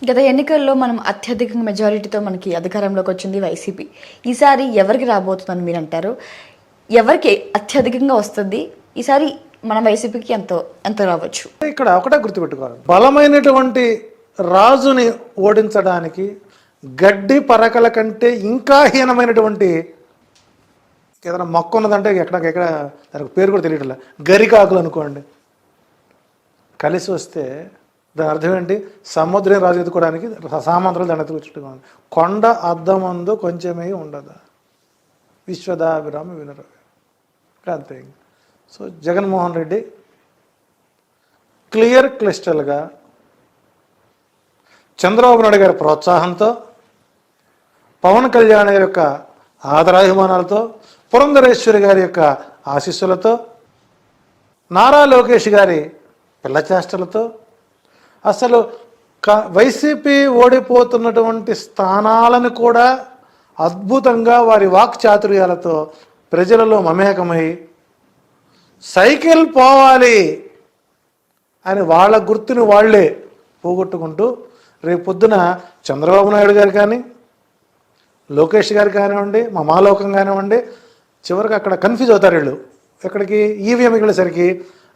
గత ఎన్నికల్లో మనం అత్యధిక మెజారిటీతో మనకి అధికారంలోకి వచ్చింది వైసీపీ. ఈసారి ఎవరికి రాబోతుందని మీరు అంటారు? ఎవరికి అత్యధికంగా వస్తుంది ఈసారి? మన వైసీపీకి ఎంత రావచ్చు? ఇక్కడ ఒకటే గుర్తుపెట్టుకోవాలి, బలమైనటువంటి రాజుని ఓడించడానికి గడ్డి పరకల కంటే ఇంకా హీనమైనటువంటి ఏదైనా మొక్క ఉన్నదంటే ఎక్కడ దానికి పేరు కూడా తెలియట్లే, గరికాకులు అనుకోండి, కలిసి వస్తే దాని అర్థం ఏంటి? సముద్రం రాజు ఎదుకోవడానికి సామంత్రాలు దాన్ని ఎత్తుకొచ్చుకోవాలి. కొండ అద్దమందు కొంచెమే ఉండదా, విశ్వదాభిరామ వినరవి అంతే. సో జగన్మోహన్ రెడ్డి క్లియర్ క్లిస్టల్గా చంద్రబాబు నాయుడు గారి ప్రోత్సాహంతో, పవన్ కళ్యాణ్ గారి యొక్క ఆదరాభిమానాలతో, పురంధరేశ్వరి గారి యొక్క ఆశీస్సులతో, నారా లోకేష్ గారి పిల్లచేష్టలతో, అసలు వైసీపీ ఓడిపోతున్నటువంటి స్థానాలను కూడా అద్భుతంగా వారి వాక్చాతుర్యాలతో ప్రజలలో మమేకమై సైకిల్ పోవాలి అని వాళ్ళ గుర్తుని వాళ్లే పోగొట్టుకుంటూ రేపు పొద్దున చంద్రబాబు నాయుడు గారు కానీ, లోకేష్ గారు కానివ్వండి, మా మాలోకం కానివ్వండి, చివరికి అక్కడ కన్ఫ్యూజ్ అవుతారు వీళ్ళు. ఎక్కడికి? ఈవీఎంకి వెళ్ళేసరికి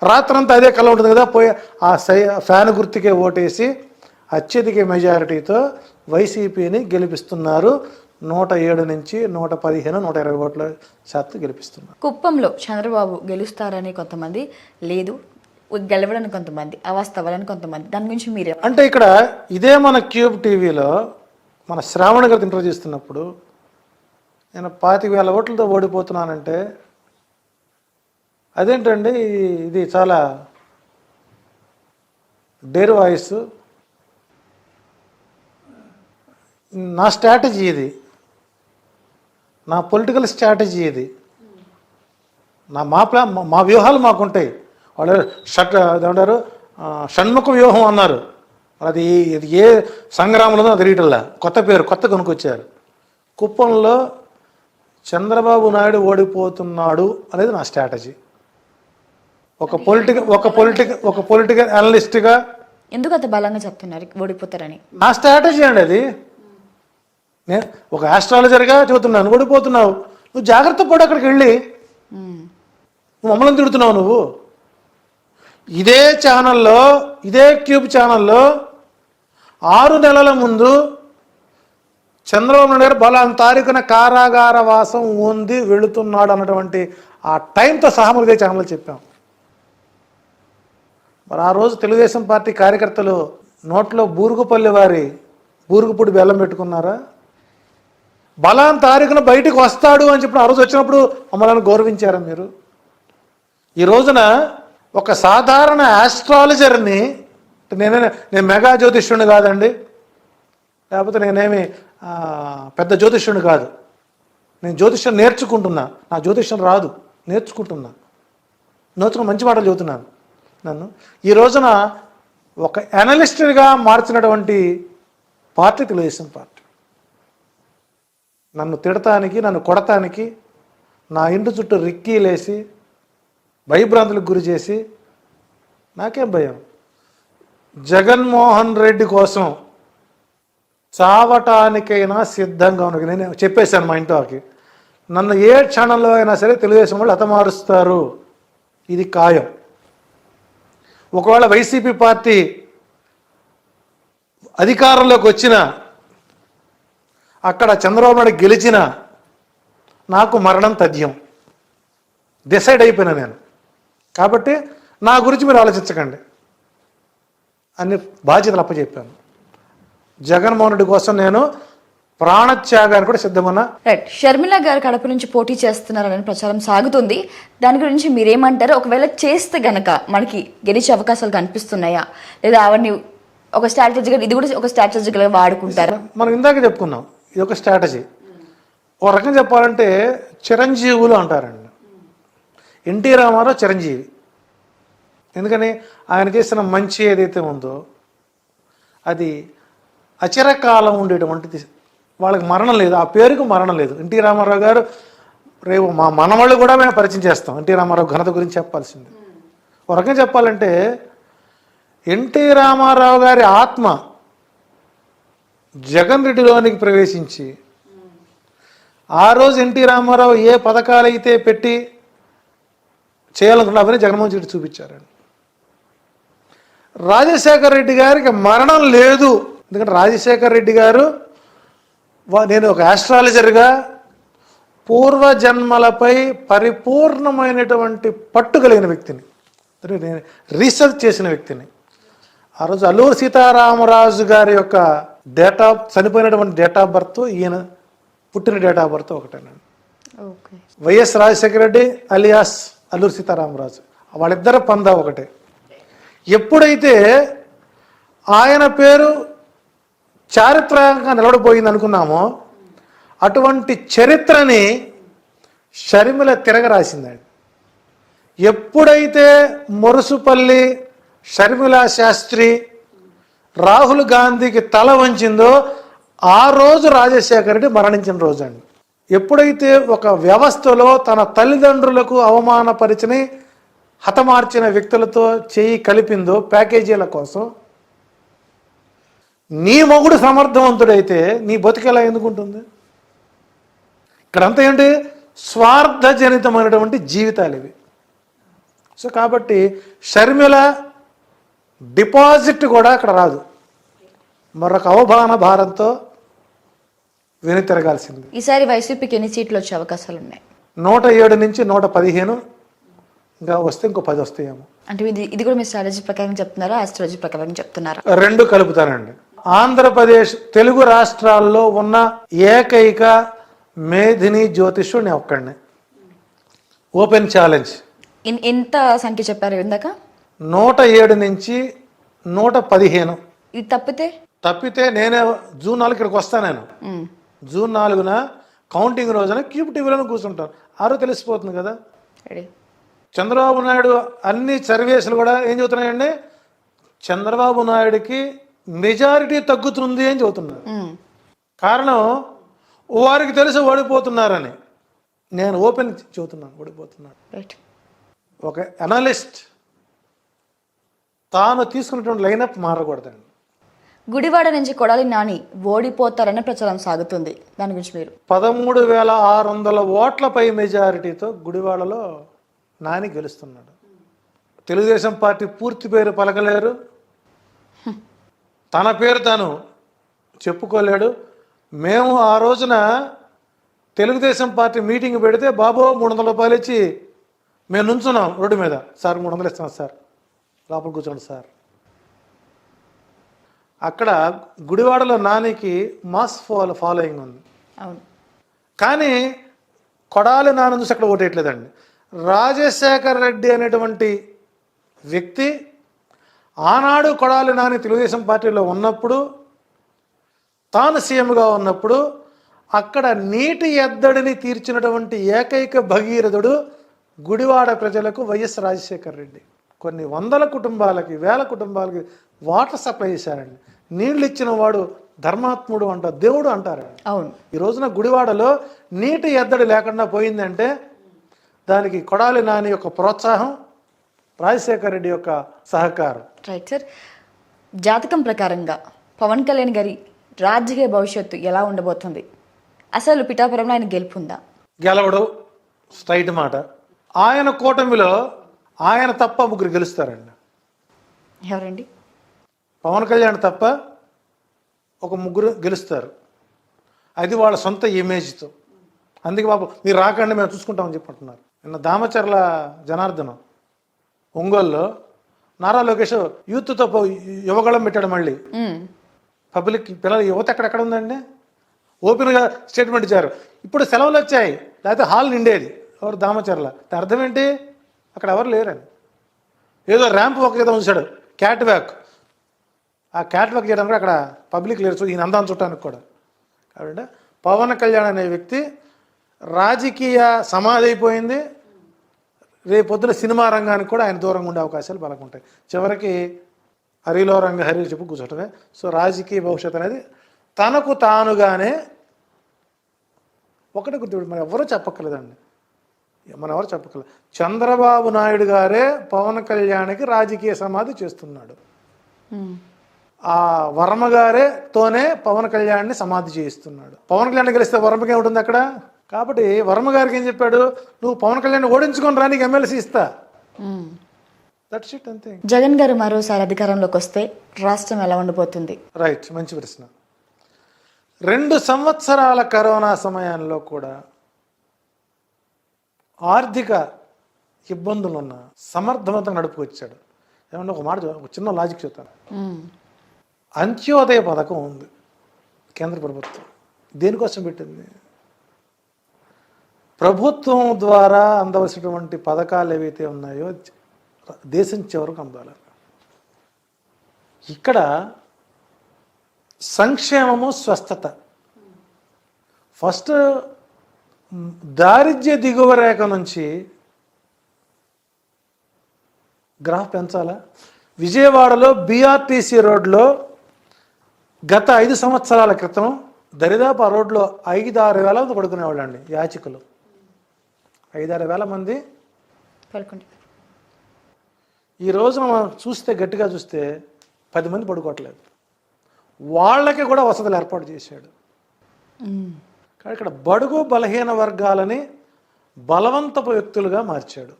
రాత్రంతా అదే కళ ఉంటుంది కదా, పోయి ఆ ఫ్యాన్ గుర్తుకే ఓటేసి అత్యధిక మెజారిటీతో వైసీపీని గెలిపిస్తున్నారు. 107 నుంచి 115, 120 ఓట్ల శాతం గెలిపిస్తున్నారు. కుప్పంలో చంద్రబాబు గెలుస్తారని కొంతమంది, లేదు గెలవడానికి కొంతమంది, అవాస్తవాలని కొంతమంది, దాని గురించి మీరే అంటే ఇక్కడ ఇదే మన క్యూబ్ టీవీలో మన శ్రావణ్ గారు ఇంటర్వ్యూ చేస్తున్నప్పుడు నేను 25,000 ఓట్లతో ఓడిపోతున్నానంటే అదేంటండి, ఇది చాలా డేర్ వాయిస్, నా స్ట్రాటజీ ఇది, నా పొలిటికల్ స్ట్రాటజీ ఇది, మా వ్యూహాలు మాకుంటాయి. వాళ్ళు ఏమంటారు, షణ్ముఖ వ్యూహం అన్నారు. అది ఏ సంగ్రామంలో తెలియటల్లా, కొత్త పేరు కొత్త కొనుక్కొచ్చారు. కుప్పంలో చంద్రబాబు నాయుడు ఓడిపోతున్నాడు అనేది నా స్ట్రాటజీ. ఒక పొలిటికల్ అనలిస్ట్గా ఎందుకు అంత బలంగా చెప్తున్నారు ఓడిపోతారని? నా స్ట్రాటజీ అండి అది. నేను ఒక ఆస్ట్రాలజర్గా చెబుతున్నాను, ఓడిపోతున్నావు, నువ్వు జాగ్రత్త పడు, అక్కడికి వెళ్ళి నువ్వు మమ్మల్ని తిడుతున్నావు. నువ్వు ఇదే ఛానల్లో, ఇదే క్యూబ్ ఛానల్లో 6 నెలల ముందు చంద్రబాబు నాయుడు గారు బలాన్ తారీఖున కారాగార వాసం ఉంది వెళుతున్నాడు అన్నటువంటి ఆ టైంతో సహా ఇదే ఛానల్లో చెప్పాం. మరి ఆ రోజు తెలుగుదేశం పార్టీ కార్యకర్తలు నోట్లో బూరుగుపల్లి వారి బూరుగుపూడి బెల్లం పెట్టుకున్నారా? బలాన్ తారీఖున బయటకు వస్తాడు అని చెప్పి ఆ రోజు వచ్చినప్పుడు మమ్మల్ని గౌరవించారా మీరు? ఈ రోజున ఒక సాధారణ ఆస్ట్రాలజర్ని, నేను మెగా జ్యోతిష్యుడిని కాదండి, లేకపోతే నేనేమి పెద్ద జ్యోతిష్యుడిని కాదు, నేను జ్యోతిష్యం నేర్చుకుంటున్నా, నా జ్యోతిష్యం రాదు, నేర్చుకుంటున్నా, మంచి మాటలు చెబుతున్నాను. నన్ను ఈ రోజున ఒక అనలిస్ట్గా మార్చినటువంటి పార్టీ తెలుగుదేశం పార్టీ. నన్ను తిడటానికి, నన్ను కొడటానికి, నా ఇంటి చుట్టూ రిక్కీలేసి భయభ్రాంతులకు గురి చేసి, నాకేం భయం? జగన్మోహన్ రెడ్డి కోసం చావటానికైనా సిద్ధంగా ఉన్నది. నేను చెప్పేశాను మా ఇంట్లోకి, నన్ను ఏ క్షణంలో అయినా సరే తెలుగుదేశం వాళ్ళు హతమారుస్తారు, ఇది ఖాయం. ఒకవేళ వైసీపీ పార్టీ అధికారంలోకి వచ్చిన, అక్కడ చంద్రబాబు నాయుడు గెలిచిన, నాకు మరణం తథ్యం, డిసైడ్ అయిపోయినా నేను. కాబట్టి నా గురించి మీరు ఆలోచించకండి అన్ని బాధ్యతలు అప్పచెప్పాను. జగన్మోహన్ రెడ్డి కోసం నేను ప్రాణత్యాగాన్ని కూడా సిద్ధమన్నా. రైట్. షర్మిల గారు కడప నుంచి పోటీ చేస్తున్నారని ప్రచారం సాగుతుంది, దాని గురించి మీరేమంటారు? ఒకవేళ చేస్తే గనక మనకి గెలిచే అవకాశాలు కనిపిస్తున్నాయా, లేదా అవన్నీ ఒక స్ట్రాటజీగా, ఇది కూడా ఒక స్ట్రాటజీగా వాడుకుంటారా? మనం ఇందాక చెప్పుకున్నాం, ఇది ఒక స్ట్రాటజీ. ఒక రకంగా చెప్పాలంటే చిరంజీవులు అంటారండి. ఎన్టీ రామారావు చిరంజీవి. ఎందుకని? ఆయన చేసిన మంచి ఏదైతే ఉందో అది అచిరకాలం ఉండేటువంటిది, వాళ్ళకి మరణం లేదు, ఆ పేరుకు మరణం లేదు. ఎన్టీ రామారావు గారు రేపు మా మనవాళ్ళు కూడా మేము పరిచయం చేస్తాం. ఎన్టీ రామారావు ఘనత గురించి చెప్పాల్సింది. ఒక రకంగా చెప్పాలంటే ఎన్టీ రామారావు గారి ఆత్మ జగన్ రెడ్డిలోనికి ప్రవేశించి ఆ రోజు ఎన్టీ రామారావు ఏ పథకాలు అయితే పెట్టి చేయాలనుకున్నా అవన్నీ జగన్మోహన్ రెడ్డి చూపించారండి. రాజశేఖర రెడ్డి గారికి మరణం లేదు. ఎందుకంటే రాజశేఖర రెడ్డి గారు నేను ఒక ఆస్ట్రాలజర్గా పూర్వజన్మలపై పరిపూర్ణమైనటువంటి పట్టు కలిగిన వ్యక్తిని, నేను రీసెర్చ్ చేసిన వ్యక్తిని. ఆ రోజు అల్లూరు సీతారామరాజు గారి యొక్క చనిపోయినటువంటి డేట్ ఆఫ్ బర్త్, ఈయన పుట్టిన డేట్ ఆఫ్ బర్త్ ఒకటేనండి. వైఎస్ రాజశేఖర రెడ్డి అలియాస్ అల్లూరు సీతారామరాజు, వాళ్ళిద్దరు పందా ఒకటే. ఎప్పుడైతే ఆయన పేరు చారిత్రకంగా నిలబడిపోయింది అనుకున్నామో, అటువంటి చరిత్రని షర్మిల తిరగరాసిందండి. ఎప్పుడైతే మురుసుపల్లి షర్మిలా శాస్త్రి రాహుల్ గాంధీకి తల వంచిందో ఆ రోజు రాజశేఖర రెడ్డి మరణించిన రోజు అండి. ఎప్పుడైతే ఒక వ్యవస్థలో తన తల్లిదండ్రులకు అవమానపరిచిని హతమార్చిన వ్యక్తులతో చేయి కలిపిందో ప్యాకేజీల కోసం, నీ మొగుడు సమర్థవంతుడైతే నీ బతికెలా ఎందుకుంటుంది? ఇక్కడంతా ఏంటి? స్వార్థజనితమైనటువంటి జీవితాలు ఇవి. సో కాబట్టి షర్మిల డిపాజిట్ కూడా అక్కడ రాదు, మరొక అవమాన భారంతో వెనుతిరగాల్సింది. ఈసారి వైసీపీకి ఎన్ని సీట్లు వచ్చే అవకాశాలు ఉన్నాయి? 107 నుంచి 115, ఇంకా వస్తే ఇంకో 10 వస్తాయేమో. అంటే ఇది కూడా మీ స్ట్రాటజీ ప్రకారం చెప్తున్నారా, ఆస్ట్రాలజీ ప్రకారం చెప్తున్నారా? రెండు కలుపుతానండి. ఆంధ్రప్రదేశ్ తెలుగు రాష్ట్రాల్లో ఉన్న ఏకైక మేధిని జ్యోతిష్యుడు నేను ఒక్కడిని. Open challenge. ఎంత సంఖ్య చెప్పారు ఇందాక? 107 నుంచి 115. ఇది తప్పితే నేనే జూన్ 4 ఇక్కడికి వస్తాను. నేను జూన్ 4న కౌంటింగ్ రోజున క్యూబ్ టీవీలో కూర్చుంటాను. ఆరో తెలిసిపోతుంది కదా. చంద్రబాబు నాయుడు అన్ని సర్వేసులు కూడా ఏం చెబుతున్నాయండి? చంద్రబాబు నాయుడికి మెజారిటీ తగ్గుతుంది అని చెబుతున్నారు. కారణం వారికి తెలిసి ఓడిపోతున్నారని. నేను ఓపెన్ చెబుతున్నాను, ఓడిపోతున్నాను. ఒక అనలిస్ట్ తాను తీసుకున్నటువంటి లైనప్ మారకూడదండి. గుడివాడ నుంచి కొడాలి నాని ఓడిపోతారనే ప్రచారం సాగుతుంది, దాని గురించి మీరు? 13,600 ఓట్లపై మెజారిటీతో గుడివాడలో నాని గెలుస్తున్నాడు. తెలుగుదేశం పార్టీ పూర్తి పేరు పలకలేరు, తన పేరు తాను చెప్పుకోలేడు. మేము ఆ రోజున తెలుగుదేశం పార్టీ మీటింగ్ పెడితే బాబు 300 రూపాయలు ఇచ్చి మేము నుంచున్నాం రోడ్డు మీద. సార్ 300 ఇస్తున్నాం సార్, లోపల కూర్చోండి సార్. అక్కడ గుడివాడలో నానికి మాస్ ఫాలోయింగ్ ఉంది. కానీ కొడాలి నాని చూసి అక్కడ ఓటేయట్లేదండి. రాజశేఖర రెడ్డి అనేటువంటి వ్యక్తి ఆనాడు కొడాలి నాని తెలుగుదేశం పార్టీలో ఉన్నప్పుడు, తాను సీఎంగా ఉన్నప్పుడు అక్కడ నీటి ఎద్దడిని తీర్చినటువంటి ఏకైక భగీరథుడు గుడివాడ ప్రజలకు వైఎస్ రాజశేఖర రెడ్డి. కొన్ని వందల కుటుంబాలకి, వేల కుటుంబాలకి వాటర్ సప్లై చేశారండి. నీళ్ళు ఇచ్చిన వాడు ధర్మాత్ముడు అంటారు, దేవుడు అంటారు. అవును. ఈ రోజున గుడివాడలో నీటి ఎద్దడి లేకుండా పోయిందంటే దానికి కొడాలి నాని యొక్క ప్రోత్సాహం, రాజశేఖర రెడ్డి యొక్క సహకారం. Right sir. జాతకం ప్రకారంగా పవన్ కళ్యాణ్ గారి రాజకీయ భవిష్యత్తు ఎలా ఉండబోతుంది? అసలు పిఠాపురంలో ఆయన గెలుపుందా? గెలవడు, స్ట్రైట్ మాట. ఆయన కూటమిలో ఆయన తప్ప ముగ్గురు గెలుస్తారండి. ఎవరండి? పవన్ కళ్యాణ్ తప్ప ఒక ముగ్గురు గెలుస్తారు. అది వాళ్ళ సొంత ఇమేజ్తో. అందుకే బాబు మీరు రాకండి మేము చూసుకుంటామని చెప్పంటున్నారు. నిన్న దామచర్ల జనార్దనం ఒంగోలులో నారా లోకేష్ యూత్తో యువగళం పెట్టాడు. మళ్ళీ పబ్లిక్ పిల్లలు యువత ఎక్కడెక్కడ ఉందండి? ఓపెన్గా స్టేట్మెంట్ ఇచ్చారు. ఇప్పుడు సెలవులు వచ్చాయి, లేకపోతే హాల్ నిండేది. ఎవరు? దామచర్ల. అర్థం ఏంటి? అక్కడ ఎవరు లేరని. ఏదో ర్యాంప్ ఒక ఏదో ఉంచాడు, క్యాట్ వాక్. ఆ క్యాట్ వాక్ చేయడానికి కూడా అక్కడ పబ్లిక్ లేరు, ఈయన అందాన్ని చుట్టానికి కూడా. కాబట్టి పవన్ కళ్యాణ్ అనే వ్యక్తి రాజకీయ సమాధి అయిపోయింది. రేపొద్దున సినిమా రంగానికి కూడా ఆయన దూరంగా ఉండే అవకాశాలు బలకుంటాయి. చివరికి హరిలో రంగ హరి చెప్పు కూర్చోటమే. సో రాజకీయ భవిష్యత్తు అనేది తనకు తానుగానే ఒకటి గుర్తుపెట్టి మనం ఎవరూ చెప్పక్కర్లేదండి, మనం ఎవరు చెప్పక్కర్లేదు. చంద్రబాబు నాయుడు గారే పవన్ కళ్యాణ్కి రాజకీయ సమాధి చేస్తున్నాడు. ఆ వర్మ గారితోనే పవన్ కళ్యాణ్ని సమాధి చేయిస్తున్నాడు. పవన్ కళ్యాణ్ గెలిస్తే వర్మకి ఏముంటుంది అక్కడ? కాబట్టి వర్మ గారికి ఏం చెప్పాడు, నువ్వు పవన్ కళ్యాణ్ ఓడించుకొని రా, నీకు ఎమ్మెల్సీ ఇస్తా. దట్స్ ఇట్, అంతే. జగన్ గారు మరోసారి అధికారంలోకి వస్తే రాష్ట్రం ఎలా ఉండిపోతుంది? రైట్, మంచి ప్రశ్న. 2 సంవత్సరాల కరోనా సమయంలో కూడా ఆర్థిక ఇబ్బందులున్న సమర్థవంతంగా నడుపుకొచ్చాడు. ఏమన్నా ఒక చిన్న లాజిక్ చెప్తాను. అంత్యోదయ పథకం ఉంది కేంద్ర ప్రభుత్వం. దేనికోసం పెట్టింది? ప్రభుత్వం ద్వారా అందవలసినటువంటి పథకాలు ఏవైతే ఉన్నాయో దేశం చివరకు అందాలి. ఇక్కడ సంక్షేమము, స్వస్థత. ఫస్ట్ దారిద్ర్య దిగువ రేఖ నుంచి గ్రాఫ్ పెంచాలా? విజయవాడలో BRTC రోడ్లో గత 5 సంవత్సరాల క్రితం దరిదాపు ఆ రోడ్లో 5-6 వేల మంది పడుకునేవాళ్ళు అండి, యాచకులు. 5-6 వేల మంది పడుకోండి. ఈ రోజున మనం చూస్తే, గట్టిగా చూస్తే 10 మంది పడుకోవట్లేదు. వాళ్ళకి కూడా వసతులు ఏర్పాటు చేశాడు. కానీ ఇక్కడ బడుగు బలహీన వర్గాలని బలవంతపు వ్యక్తులుగా మార్చాడు.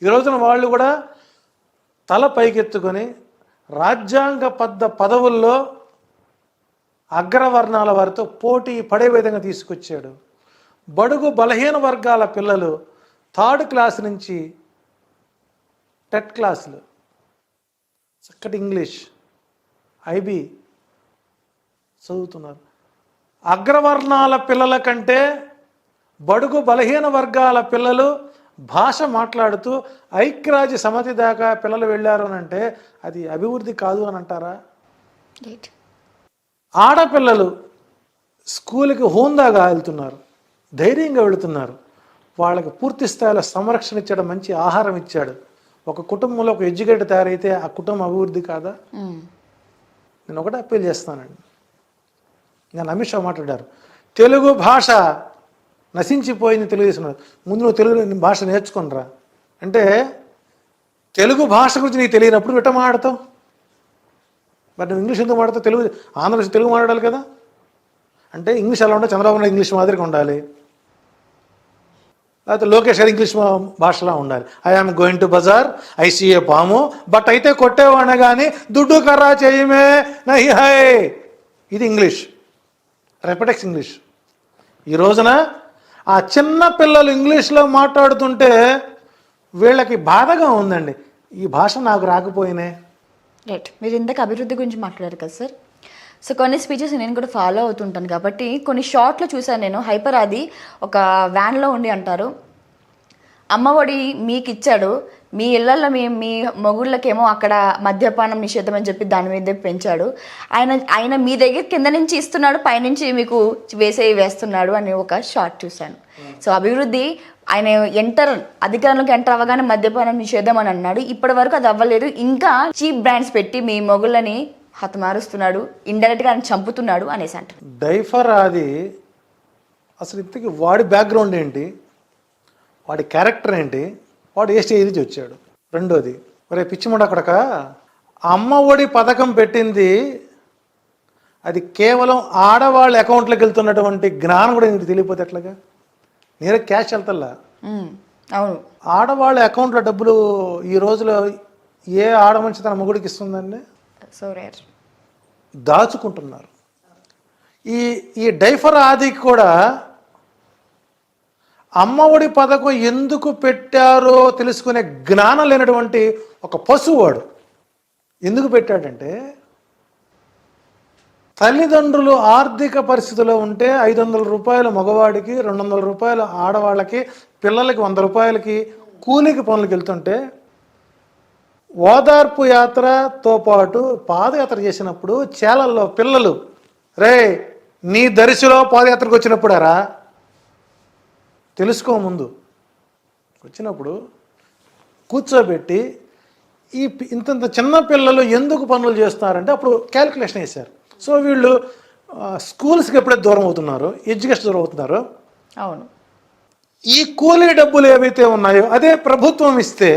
ఈ రోజున వాళ్ళు కూడా తల పైకెత్తుకొని రాజ్యాంగబద్ధ పదవుల్లో అగ్రవర్ణాల వారితో పోటీ పడే విధంగా తీసుకొచ్చాడు. బడుగు బలహీన వర్గాల పిల్లలు 3rd క్లాస్ నుంచి టెట్ క్లాసులు, చక్కటి ఇంగ్లీష్, IB చదువుతున్నారు. అగ్రవర్ణాల పిల్లల కంటే బడుగు బలహీన వర్గాల పిల్లలు భాష మాట్లాడుతూ ఐక్యరాజ్య సమితి దాకా పిల్లలు వెళ్ళారు అని అంటే అది అభివృద్ధి కాదు అని అంటారా? ఆడపిల్లలు స్కూల్కి హోందాగా వెళ్తున్నారు, ధైర్యంగా వెళుతున్నారు. వాళ్ళకి పూర్తి స్థాయిలో సంరక్షణ ఇచ్చాడు, మంచి ఆహారం ఇచ్చాడు. ఒక కుటుంబంలో ఒక ఎడ్యుకేటర్ తయారైతే ఆ కుటుంబం అభివృద్ధి కాదా? నేను ఒకటే అప్పీల్ చేస్తానండి. నేను అమిత్ షా మాట్లాడారు, తెలుగు భాష నశించిపోయింది తెలుగుదేశం. ముందు నువ్వు తెలుగు భాష నేర్చుకునిరా అంటే, తెలుగు భాష గురించి నీకు తెలియనప్పుడు ఎట్లా మాట్లాడతావు? మరి నువ్వు ఇంగ్లీష్ ఎందుకు మాట్లాడతావు? తెలుగు ఆంధ్రప్రదేశ్ తెలుగు మాట్లాడాలి కదా. అంటే ఇంగ్లీష్ ఎలా ఉండాలి? చంద్రబాబు నాయుడు ఇంగ్లీష్ మాదిరిగా ఉండాలి, లేకపోతే లోకేష్ గారు ఇంగ్లీష్ భాషలా ఉండాలి. I am going to bazaar, I see a పాము, బట్ అయితే కొట్టేవాడిన కానీ దుడ్డు కర్రా చేయమే నహి హై. ఇది ఇంగ్లీష్, రెపటెక్స్ ఇంగ్లీష్. ఈ రోజున ఆ చిన్న పిల్లలు ఇంగ్లీష్లో మాట్లాడుతుంటే వీళ్ళకి బాధగా ఉందండి, ఈ భాష నాకు రాకపోయినే. రైట్, మీరు ఇందాక అభివృద్ధి గురించి మాట్లాడారు కదా సార్. సో కొన్ని స్పీచెస్ నేను కూడా ఫాలో అవుతుంటాను కాబట్టి కొన్ని షార్ట్లో చూసాను నేను. హైపర్ ఆది ఒక వ్యాన్లో ఉండి అంటారు, అమ్మఒడి మీకు ఇచ్చాడు, మీ ఇళ్లలో మీ మొగుళ్ళకేమో అక్కడ మద్యపానం నిషేధం అని చెప్పి దాని మీద పెంచాడు, ఆయన మీ దగ్గర కింద నుంచి ఇస్తున్నాడు, పైనుంచి మీకు వేస్తున్నాడు అని ఒక షార్ట్ చూశాను. సో అభివృద్ధి, ఆయన అధికారంలోకి ఎంటర్ అవ్వగానే మద్యపానం నిషేధం అని అన్నాడు. ఇప్పటి వరకు అది అవ్వలేదు. ఇంకా చీప్ బ్రాండ్స్ పెట్టి మీ మొగుళ్ళని హతమారుస్తున్నాడు, ఇండైరెక్ట్గా ఆయన చంపుతున్నాడు అనేసి అంటారు. డైఫర్ అది అసలు ఇంతకీ వాడి బ్యాక్గ్రౌండ్ ఏంటి, వాడి క్యారెక్టర్ ఏంటి, వాడు ఏ స్టేజ్ నుంచి వచ్చాడు? రెండోది, ఒరే పిచ్చిముండ అక్కడక అమ్మ ఒడి పథకం పెట్టింది అది కేవలం ఆడవాళ్ళ అకౌంట్లోకి వెళ్తున్నటువంటి జ్ఞానం కూడా నీకు తెలియపోతే ఎట్లాగా? నేనే క్యాష్ వెళ్తల్లా. అవును, ఆడవాళ్ళ అకౌంట్లో డబ్బులు ఈ రోజులో ఏ ఆడమనిషి తన మొగుడికి ఇస్తుందండి? So rare. దాచుకుంటున్నారు. ఈ డైఫర్ ఆదికి కూడా అమ్మఒడి పథకం ఎందుకు పెట్టారో తెలుసుకునే జ్ఞానం లేనటువంటి ఒక పశువాడు. ఎందుకు పెట్టాడంటే, తల్లిదండ్రులు ఆర్థిక పరిస్థితిలో ఉంటే 500 రూపాయలు మగవాడికి, 200 రూపాయలు ఆడవాళ్ళకి, పిల్లలకి 100 రూపాయలకి కూలికి పనులకు వెళ్తుంటే ఓదార్పు యాత్రతో పాటు పాదయాత్ర చేసినప్పుడు చేలల్లో పిల్లలు, రే నీ దరిశిలో పాదయాత్రకు వచ్చినప్పుడారా తెలుసుకో, ముందు వచ్చినప్పుడు కూర్చోబెట్టి ఇంత చిన్న పిల్లలు ఎందుకు పనులు చేస్తున్నారంటే అప్పుడు క్యాలిక్యులేషన్ వేశారు. సో వీళ్ళు స్కూల్స్కి ఎప్పుడైతే దూరం అవుతున్నారో, ఎడ్యుకేషన్ దూరం అవుతున్నారో, అవును, ఈ కూలీ డబ్బులు ఏవైతే ఉన్నాయో అదే ప్రభుత్వం ఇస్తే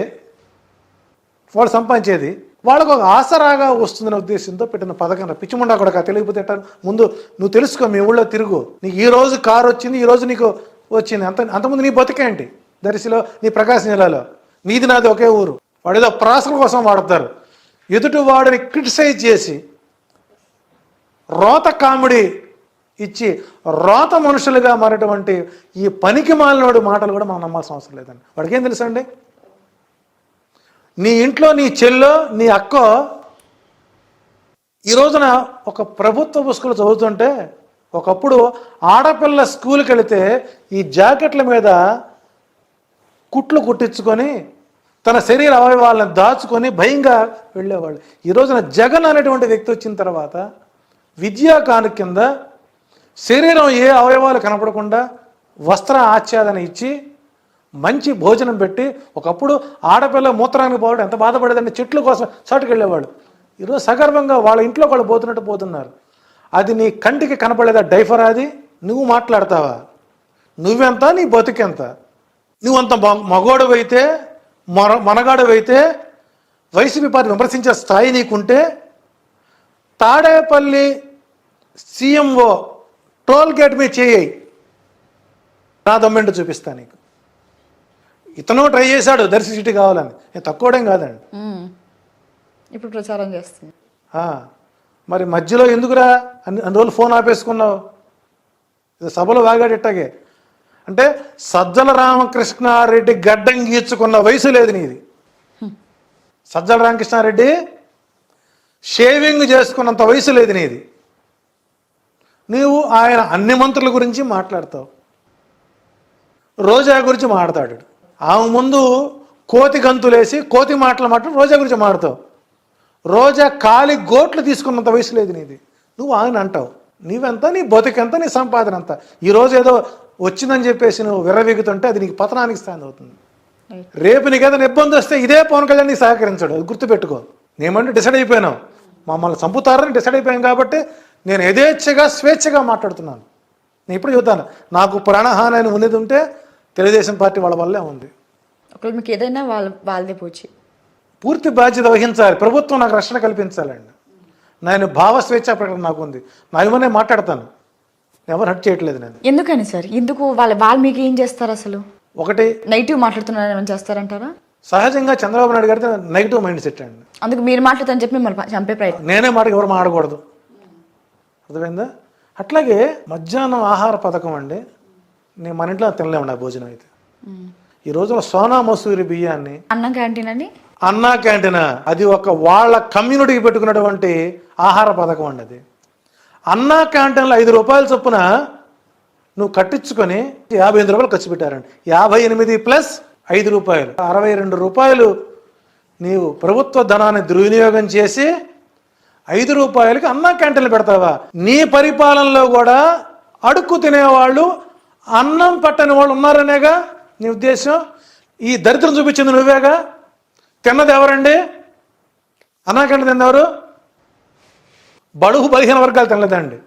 వాళ్ళు సంపాదించేది వాళ్ళకు ఒక ఆసరాగా వస్తుందనే ఉద్దేశంతో పెట్టిన పథకం. పిచ్చిముండా కూడా తెలియకపోతే ఎట్లా? ముందు నువ్వు తెలుసుకో, మీ ఊళ్ళో తిరుగు. నీకు ఈ రోజు కారు వచ్చింది, ఈ రోజు నీకు వచ్చింది. అంతకుముందు నీ బతికేంటి? దర్శిలో, నీ ప్రకాశం జిల్లాలో నీది నాది ఒకే ఊరు. వాడు ఏదో ప్రాసల కోసం వాడతారు. ఎదుటి వాడిని క్రిటిసైజ్ చేసి రోత కామెడీ ఇచ్చి రోత మనుషులుగా మారేటువంటి ఈ పనికి మాలినోడి మాటలు కూడా మనం నమ్మాల్సిన అవసరం లేదండి. వాడికి ఏం తెలుసండి? నీ ఇంట్లో నీ చెల్లో, నీ అక్కో ఈ రోజున ఒక ప్రభుత్వ స్కూల్ చదువుతుంటే, ఒకప్పుడు ఆడపిల్ల స్కూల్కి వెళితే ఈ జాకెట్ల మీద కుట్లు కుట్టించుకొని తన శరీర అవయవాలను దాచుకొని భయంగా వెళ్ళేవాళ్ళు. ఈ రోజున జగన్ అనేటువంటి వ్యక్తి వచ్చిన తర్వాత విద్యా కాను కింద శరీరం ఏ అవయవాలు కనపడకుండా వస్త్ర ఆచ్ఛాదన ఇచ్చి మంచి భోజనం పెట్టి, ఒకప్పుడు ఆడపిల్ల మూత్రానికి పోవడం ఎంత బాధపడేదంటే చెట్ల కోసం చాటుకు వెళ్ళేవాళ్ళు. ఈరోజు సగర్వంగా వాళ్ళ ఇంట్లో వాళ్ళు పోతున్నట్టు పోతున్నారు. అది నీ కంటికి కనపడేదా డైఫర్? అది నువ్వు మాట్లాడతావా? నువ్వెంత, నీ బతుకెంత? నువ్వంత మగోడవైతే, మనగాడవైతే, వైసీపీ పార్టీ విమర్శించే స్థాయి నీకుంటే, తాడేపల్లి సీఎంఓ టోల్ గేట్ మీద చేయి, నా దమ్మెంటు చూపిస్తా నీకు. ఇతను ట్రై చేశాడు దర్శి సిటీ కావాలని, నేను తక్కువడేం కాదండి. ఇప్పుడు ప్రచారం చేస్తుంది. మరి మధ్యలో ఎందుకురా అన్ని రోజులు ఫోన్ ఆపేసుకున్నావు? సభలో వాగాడు ఇట్టాగే. అంటే సజ్జల రామకృష్ణారెడ్డి గడ్డం గీర్చుకున్న వయసు లేదు నీది. సజ్జల రామకృష్ణారెడ్డి షేవింగ్ చేసుకున్నంత వయసు లేదు నీది. నీవు ఆయన అన్ని మంత్రుల గురించి మాట్లాడతావు, రోజా గురించి మాట్లాడాడు. ఆమె ముందు కోతి గంతులేసి కోతి మాటలు మాట్లాడు రోజా గురించి మాట్లాడతావు. రోజా కాలి గోట్లు తీసుకున్నంత వయసు లేదు నీది. నువ్వు ఆయన అంటావు. నీవెంత, నీ బతుకెంత, నీ సంపాదన అంత. ఈరోజు ఏదో వచ్చిందని చెప్పేసి నువ్వు విర్రవీగుతుంటే అది నీకు పతనానికి స్థానం అవుతుంది. రేపు నీకు ఏదైనా ఇబ్బంది వస్తే ఇదే పవన్ కళ్యాణ్ నీకు సహకరించాడు, అది గుర్తుపెట్టుకో. నేమంటే డిసైడ్ అయిపోయినావు, మమ్మల్ని చంపుతారని డిసైడ్ అయిపోయాం కాబట్టి నేను యథేచ్ఛగా స్వేచ్ఛగా మాట్లాడుతున్నాను. నేను ఇప్పుడు చెబుతాను, నాకు ప్రాణహాని అని ఉన్నది ఉంటే తెలుగుదేశం పార్టీ వాళ్ళ వల్లే ఉంది. ఒకవేళ మీకు ఏదైనా వాళ్ళదే పోచి పూర్తి బాధ్యత వహించాలి. ప్రభుత్వం నాకు రక్షణ కల్పించాలండి. నేను భావ స్వేచ్ఛ ప్రకటన నాకు ఉంది. నా ఏమనే మాట్లాడతాను, ఎవరు హట్ చేయట్లేదు నేను. ఎందుకని సార్? ఎందుకు వాళ్ళు మీకు ఏం చేస్తారు? అసలు ఒకటి నెగిటివ్ మాట్లాడుతున్నారు ఏమైనా చేస్తారంటారా? సహజంగా చంద్రబాబు నాయుడు గారితో నెగిటివ్ మైండ్ సెట్ అండి. అందుకు మీరు మాట్లాడతారని చెప్పి మిమ్మల్ని చంపే ప్రయత్నం. నేనే మాటకి ఎవరు మాడకూడదు, అర్థమైందా? అట్లాగే మధ్యాహ్నం ఆహార పథకం అండి, నేను మన ఇంట్లో తినలేమండి ఆ భోజనం అయితే. ఈ రోజున సోనా మసూరి బియ్యాన్ని అన్నం క్యాంటీన్ అని, అన్నా క్యాంటీన్, అది ఒక వాళ్ళ కమ్యూనిటీకి పెట్టుకున్నటువంటి ఆహార పథకం అండి. అది అన్నా క్యాంటీన్లో 5 రూపాయల చొప్పున నువ్వు కట్టించుకొని 58 రూపాయలు ఖర్చు పెట్టారండి. 58 ప్లస్ 5 రూపాయలు 62 రూపాయలు నీవు ప్రభుత్వ ధనాన్ని దుర్వినియోగం చేసి 5 రూపాయలకి అన్నా క్యాంటీన్లు పెడతావా? నీ పరిపాలనలో కూడా అడుక్కు తినేవాళ్ళు, అన్నం పట్టని వాళ్ళు ఉన్నారనేగా నీ ఉద్దేశం. ఈ దరిద్రం చూపించింది నువ్వేగా. తిన్నది ఎవరండి? అన్నా క్యాంటీన్ తిన్నది ఎవరు? బడుగు బలహీన వర్గాలు తినలేదండి.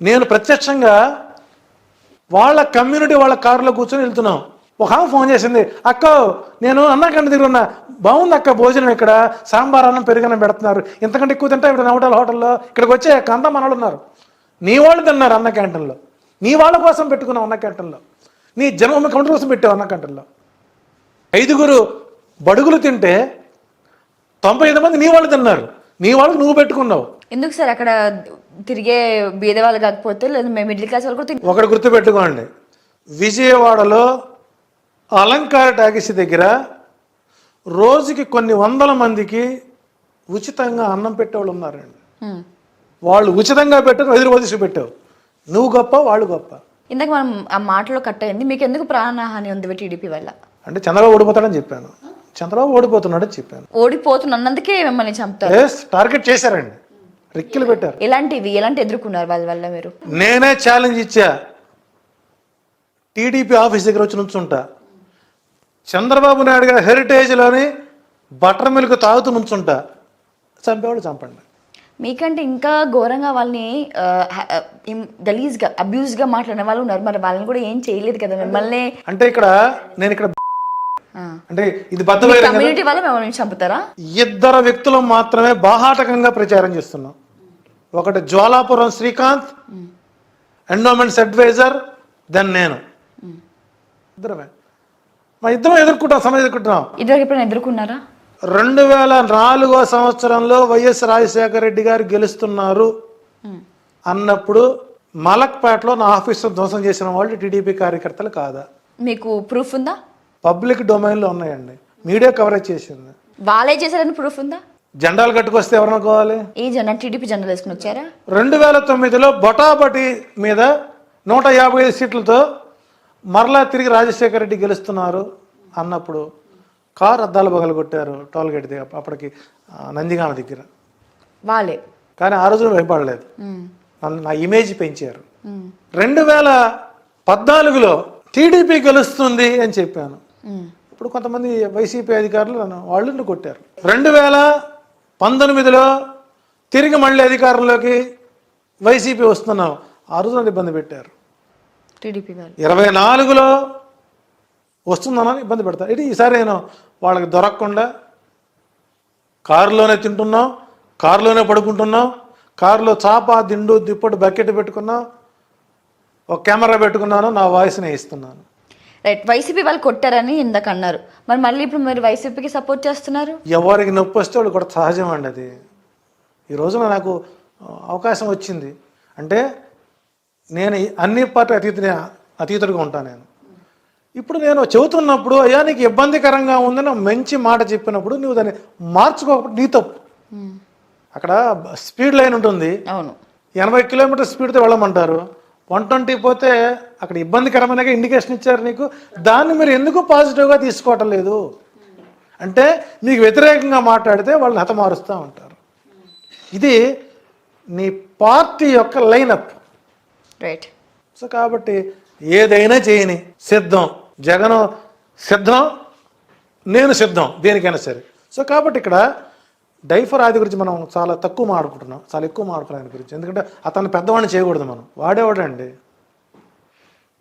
నేను ప్రత్యక్షంగా వాళ్ళ కమ్యూనిటీ వాళ్ళ కారులో కూర్చొని వెళ్తున్నాం. ఒక ఆమె ఫోన్ చేసింది, అక్క నేను అన్నా క్యాంటీన్ దగ్గర ఉన్నా, బాగుంది అక్క భోజనం, ఇక్కడ సాంబార్ అన్నం పెరుగన్నం పెడుతున్నారు, ఇంతకంటే ఎక్కువ తింటా ఇక్కడ నవటల హోటల్లో, ఇక్కడికి వచ్చే అంతా మన వాళ్ళు ఉన్నారు. నీ వాళ్ళు తిన్నారు అన్న క్యాంటీన్లో, నీ వాళ్ళ కోసం పెట్టుకున్నావు అన్న క్యాంటీన్లో, నీ జన్మ కౌంటర్ కోసం పెట్టావు అన్న క్యాంటీన్లో. 5 బడుగులు తింటే 95 మంది నీ వాళ్ళు తిన్నారు, నీ వాళ్ళకి నువ్వు పెట్టుకున్నావు. ఎందుకు సార్ అక్కడ తిరిగే బీదవాళ్ళు కాకపోతే లేదా మేము మిడిల్ క్లాస్ వాళ్ళు కూడా ఒకటి గుర్తుపెట్టుకోండి, విజయవాడలో అలంకార టాకీస్ దగ్గర రోజుకి కొన్ని వందల మందికి ఉచితంగా అన్నం పెట్టేవాళ్ళు ఉన్నారండి. వాళ్ళు ఉచితంగా పెట్టారు, 5 రూపాయలు తీసి పెట్టావు. నువ్వు గొప్ప, వాళ్ళు గొప్ప. ఇందాక మనం ఆ మాటలో కట్ అయింది, మీకు ఎందుకు ప్రాణహాని ఉంది టీడీపీ వల్ల? అంటే చంద్రబాబు ఓడిపోతాడని చెప్పాను, చంద్రబాబు ఓడిపోతున్నాడని చెప్పాను. ఓడిపోతున్నందుకే మిమ్మల్ని చంపుతారు, టార్గెట్ చేశారండి, రిక్కిలు పెట్టారు. ఎలాంటి ఎదుర్కొన్నారు వాళ్ళ వల్ల మీరు? నేనే ఛాలెంజ్ ఇచ్చా, టీడీపీ ఆఫీస్ దగ్గర వచ్చి నుంచుంటా, చంద్రబాబు నాయుడు గారి హెరిటేజ్లోని బటర్ మిల్క్ తాగుతూ నుంచుంటా, చంపేవాళ్ళు చంపండి. మీకంటే ఇంకా ఘోరంగా వాళ్ళని గలీజ్గా అబ్యూజ్గా మాట్లాడిన వాళ్ళు ఉన్నారు, మరి వాళ్ళని కూడా ఏం చేయలేదు కదా మిమ్మల్ని. అంటే నేను ఇక్కడ అంటే ఇది బద్దవైరం కదా. కమ్యూనిటీ వల్ల మిమ్మల్ని చంపుతారా? ఇద్దరు వ్యక్తులు మాత్రమే బాహాటకంగా ప్రచారం చేస్తున్నాం. ఒకటి Jwalapuram Srikanth, endowments advisor, then నేను. ఇద్దరమే మా ఇద్దరం ఎదుర్కొంటాం, సమయం ఎదుర్కొంటున్నాం. ఇద్దరు ఎప్పుడైనా ఎదుర్కొన్నారా? 2004 సంవత్సరంలో వైఎస్ రాజశేఖర రెడ్డి గారు గెలుస్తున్నారు అన్నప్పుడు మలక్పేటలో నా ఆఫీసు ధ్వంసం చేసిన వాళ్ళు టీడీపీ కార్యకర్తలు కాదా? మీకు ప్రూఫ్ ఉందా? పబ్లిక్ డొమైన్లో ఉన్నాయండి, మీడియా కవరేజ్ చేసింది. వాళ్ళే చేశారని ప్రూఫ్ ఉందా? జెండాలు కట్టుకొస్తే ఎవరనుకోవాలి? ఏ జెండా? టీడీపీ జెండాలు వేసుకుని వచ్చారా? 2009లో బొటాబటి మీద 155 సీట్లతో మరలా తిరిగి రాజశేఖర రెడ్డి గెలుస్తున్నారు అన్నప్పుడు కారు అద్దాలు పగలు కొట్టారు టోల్గేట్ దగ్గర, అప్పటికి నందిగామ దగ్గర. వాళ్ళే. కానీ ఆ రోజున భయపడలేదు, నా ఇమేజ్ పెంచారు. 2014లో టీడీపీ గెలుస్తుంది అని చెప్పాను. ఇప్పుడు కొంతమంది వైసీపీ అధికారులు వాళ్ళు కొట్టారు. 2019లో తిరిగి మళ్ళీ అధికారంలోకి వైసీపీ వస్తున్నాం, ఆ రోజున ఇబ్బంది పెట్టారు. టీడీపీ వాళ్ళు 24లో వస్తుందనని ఇబ్బంది పెడతారు. ఇది ఈసారి నేను వాళ్ళకి దొరకకుండా కారులోనే తింటున్నాం, కారులోనే పడుకుంటున్నాం, కారులో చాప దిండు దిప్పటి బకెట్ పెట్టుకున్నాం, ఒక కెమెరా పెట్టుకున్నాను, నా వాయిస్ని ఇస్తున్నాను. రైట్. వైసీపీ వాళ్ళు కొట్టారని ఇందాక అన్నారు, మరి మళ్ళీ ఇప్పుడు మీరు వైసీపీకి సపోర్ట్ చేస్తున్నారు? ఎవరికి నొప్పి వస్తే వాళ్ళు కూడా సహజం అండి. అది ఈ రోజున నాకు అవకాశం వచ్చింది అంటే నేను అన్ని పార్టీ అతీతుడిగా ఉంటాను. నేను ఇప్పుడు నేను చెబుతున్నప్పుడు అయ్యా నీకు ఇబ్బందికరంగా ఉందని మంచి మాట చెప్పినప్పుడు నువ్వు దాన్ని మార్చుకోకపోతే నీ తప్పు. అక్కడ స్పీడ్ లైన్ ఉంటుంది, అవును, 80 కిలోమీటర్ స్పీడ్తో వెళ్ళమంటారు, 120 పోతే అక్కడ ఇబ్బందికరమైన ఇండికేషన్ ఇచ్చారు నీకు, దాన్ని మీరు ఎందుకు పాజిటివ్గా తీసుకోవటం లేదు అంటే మీకు వ్యతిరేకంగా మాట్లాడితే వాళ్ళని హతమారుస్తూ ఉంటారు. ఇది నీ పార్టీ యొక్క లైనప్. రైట్. సో కాబట్టి ఏదైనా చేయని సిద్ధం, జగన్ సిద్ధం, నేను సిద్ధం దేనికైనా సరే. సో కాబట్టి ఇక్కడ డైఫర్ ఆది గురించి మనం చాలా తక్కువ మాట్లాడుకుంటున్నాం, చాలా ఎక్కువ మాట్లాడుకున్నాం ఆయన గురించి. ఎందుకంటే అతన్ని పెద్దవాడిని చేయకూడదు మనం. వాడేవాడండి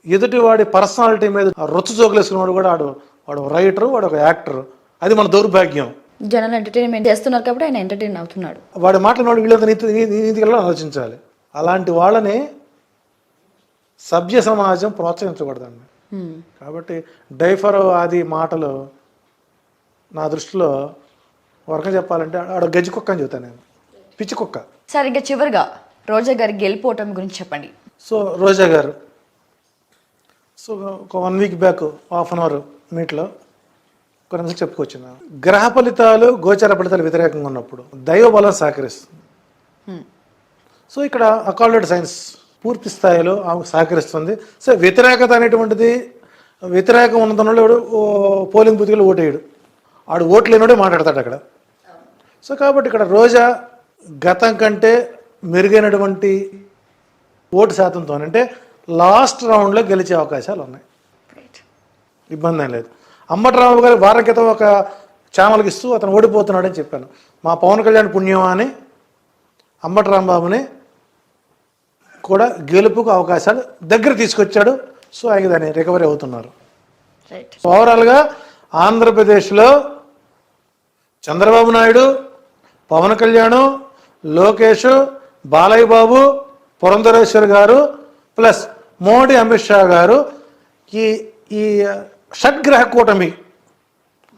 ఎదుటి వాడి పర్సనాలిటీ మీద రొచ్చు జోకులేసుకున్నాడు కూడా వాడు రైటరు, వాడు ఒక యాక్టర్. అది మన దౌర్భాగ్యం. జనాలు ఎంటర్టైన్మెంట్ చేస్తున్నారు కాబట్టి ఆయన ఎంటర్టైన్ అవుతున్నాడు. వాడి మాట్లాడిన వీళ్ళంతా నీతిగా ఆలోచించాలి. అలాంటి వాళ్ళని సభ్య సమాజం ప్రోత్సహించకూడదండి. కాబట్టి డైఫర్ ఆది మాటలు నా దృష్టిలో వరకు చెప్పాలంటే ఆడ గజ్జి కుక్క అని చెబుతాను నేను, పిచ్చి కుక్క. సార్ ఇంకా చివరిగా రోజా గారి గెలిపోవటం గురించి చెప్పండి. సో రోజా గారు ఒక 1 week back half an hour మీట్లో ఒక నిమిషం చెప్పుకొచ్చిన గ్రహ ఫలితాలు గోచర ఫలితాలు వ్యతిరేకంగా ఉన్నప్పుడు దైవ బలం సహకరిస్తుంది. సో ఇక్కడ అకాల్డెడ్ సైన్స్ పూర్తి స్థాయిలో సహకరిస్తుంది. సో వ్యతిరేకత అనేటువంటిది వ్యతిరేకం ఉన్నదన్నాడు పోలింగ్ బూత్లో ఓటేయడు, ఆడు ఓట్లు లేనివాడే మాట్లాడతాడు అక్కడ. సో కాబట్టి ఇక్కడ రోజా గతం కంటే మెరుగైనటువంటి ఓటు శాతంతో అంటే లాస్ట్ రౌండ్లో గెలిచే అవకాశాలు ఉన్నాయి, ఇబ్బంది ఏం లేదు. అంబటరాంబాబు గారు వారం క్రితం ఒక ఛానల్కి ఇస్తూ అతను ఓడిపోతున్నాడని చెప్పాను. మా పవన్ కళ్యాణ్ పుణ్యం అని అంబటరాంబాబుని కూడా గెలుపుకు అవకాశాలు దగ్గర తీసుకొచ్చాడు. సో ఆయన దాన్ని రికవరీ అవుతున్నారు. ఓవరాల్గా ఆంధ్రప్రదేశ్లో చంద్రబాబు నాయుడు, పవన్ కళ్యాణ్, లోకేష్, బాలయ్య బాబు, పురంధరేశ్వర్ గారు ప్లస్ మోడీ, అమిత్ షా గారు ఈ షడ్గ్రహ కూటమి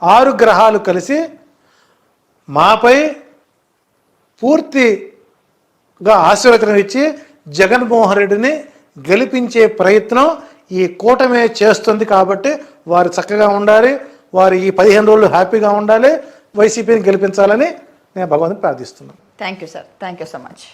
6 గ్రహాలు కలిసి మాపై పూర్తిగా ఆశీర్వచనం ఇచ్చి జగన్మోహన్ రెడ్డిని గెలిపించే ప్రయత్నం ఈ కూటమి చేస్తుంది. కాబట్టి వారు చక్కగా ఉండాలి, వారు ఈ 15 రోజులు హ్యాపీగా ఉండాలి, వైసీపీని గెలిపించాలని నేను భగవంతుని ప్రార్థిస్తున్నాను. Thank you sir, thank you so much.